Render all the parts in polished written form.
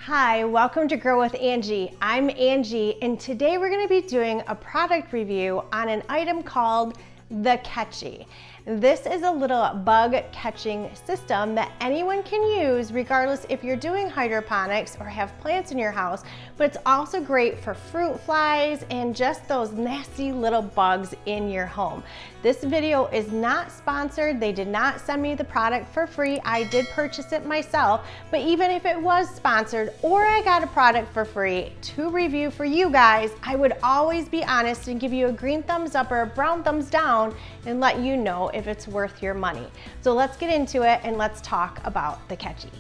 Hi, welcome to Grow with Angie. I'm Angie, and today we're going to be doing a product review on an item called the Katchy. This is a little bug catching system that anyone can use regardless if you're doing hydroponics or have plants in your house, but it's also great for fruit flies and just those nasty little bugs in your home. This video is not sponsored. They did not send me the product for free. I did purchase it myself, but even if it was sponsored or I got a product for free to review for you guys, I would always be honest and give you a green thumbs up or a brown thumbs down and let you know if it's worth your money. So let's get into it and let's talk about the Katchy.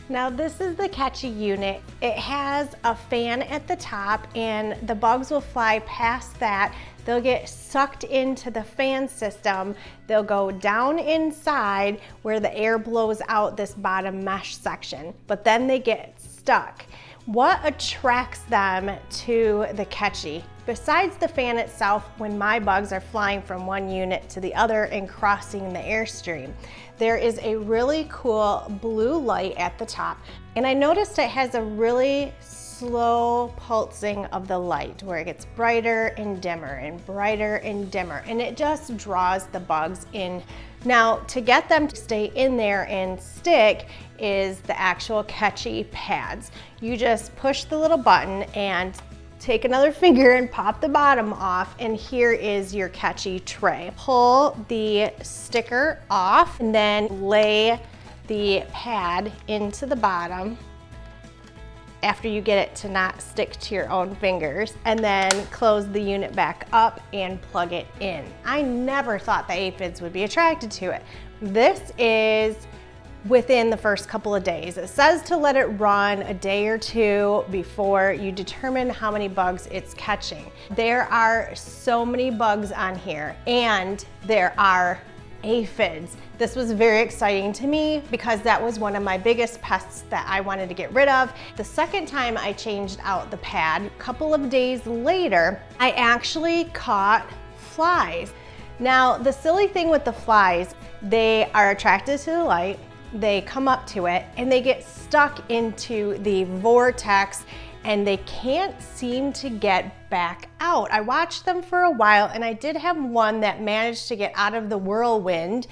Now this is the Katchy unit. It has a fan at the top and the bugs will fly past that. They'll get sucked into the fan system. They'll go down inside where the air blows out this bottom mesh section, but then they get stuck. What attracts them to the Katchy? Besides the fan itself, when my bugs are flying from one unit to the other and crossing the airstream, there is a really cool blue light at the top. And I noticed it has a really slow pulsing of the light where it gets brighter and dimmer and brighter and dimmer, and it just draws the bugs in. Now, to get them to stay in there and stick is the actual Katchy pads. You just push the little button and take another finger and pop the bottom off, and here is your Katchy tray. Pull the sticker off and then lay the pad into the bottom after you get it to not stick to your own fingers, and then close the unit back up and plug it in. I never thought the aphids would be attracted to it. This is within the first couple of days. It says to let it run a day or two before you determine how many bugs it's catching. There are so many bugs on here, and there are aphids. This was very exciting to me because that was one of my biggest pests that I wanted to get rid of. The second time I changed out the pad, a couple of days later, I actually caught flies. Now, the silly thing with the flies, they are attracted to the light, they come up to it, and they get stuck into the vortex and they can't seem to get back out. I watched them for a while, and I did have one that managed to get out of the whirlwind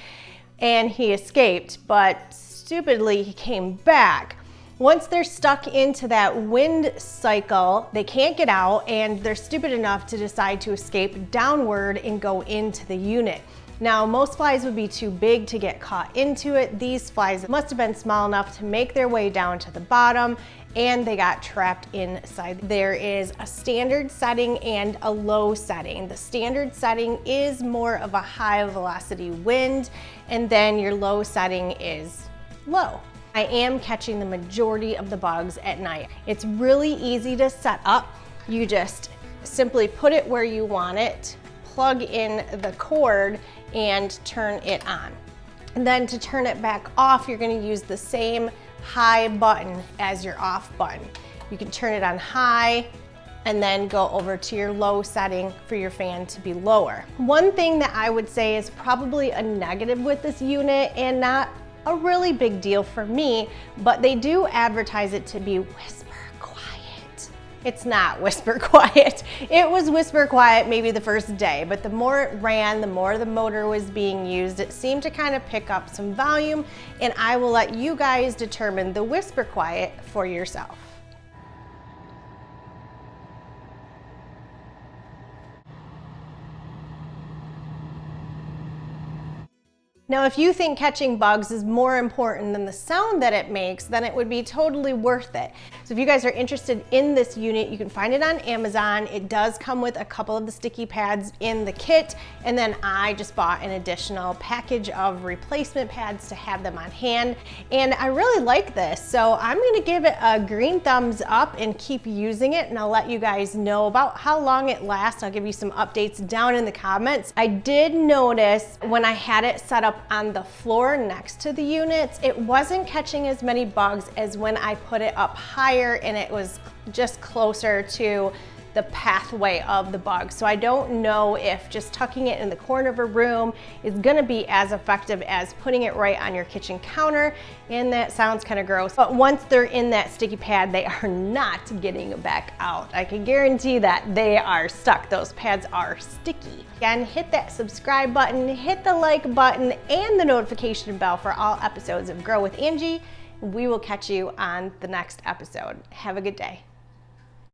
and he escaped, but stupidly he came back. Once they're stuck into that wind cycle, they can't get out, and they're stupid enough to decide to escape downward and go into the unit. Now, most flies would be too big to get caught into it. These flies must have been small enough to make their way down to the bottom, and they got trapped inside. There is a standard setting and a low setting. The standard setting is more of a high velocity wind, and then your low setting is low. I am catching the majority of the bugs at night. It's really easy to set up. You just simply put it where you want it, plug in the cord, and turn it on. And then to turn it back off, you're going to use the same high button as your off button. You can turn it on high and then go over to your low setting for your fan to be lower. One thing that I would say is probably a negative with this unit, and not a really big deal for me, but they do advertise it to be whisper quiet. It's not whisper quiet. It was whisper quiet maybe the first day, but the more it ran, the more the motor was being used, it seemed to kind of pick up some volume, and I will let you guys determine the whisper quiet for yourself. Now, if you think catching bugs is more important than the sound that it makes, then it would be totally worth it. So if you guys are interested in this unit, you can find it on Amazon. It does come with a couple of the sticky pads in the kit, and then I just bought an additional package of replacement pads to have them on hand. And I really like this, so I'm gonna give it a green thumbs up and keep using it, and I'll let you guys know about how long it lasts. I'll give you some updates down in the comments. I did notice when I had it set up on the floor next to the units, it wasn't catching as many bugs as when I put it up higher and it was just closer to the pathway of the bug. So I don't know if just tucking it in the corner of a room is gonna be as effective as putting it right on your kitchen counter, and that sounds kind of gross. But once they're in that sticky pad, they are not getting back out. I can guarantee that they are stuck. Those pads are sticky. Again, hit that subscribe button, hit the like button, and the notification bell for all episodes of Grow with Angie. We will catch you on the next episode. Have a good day.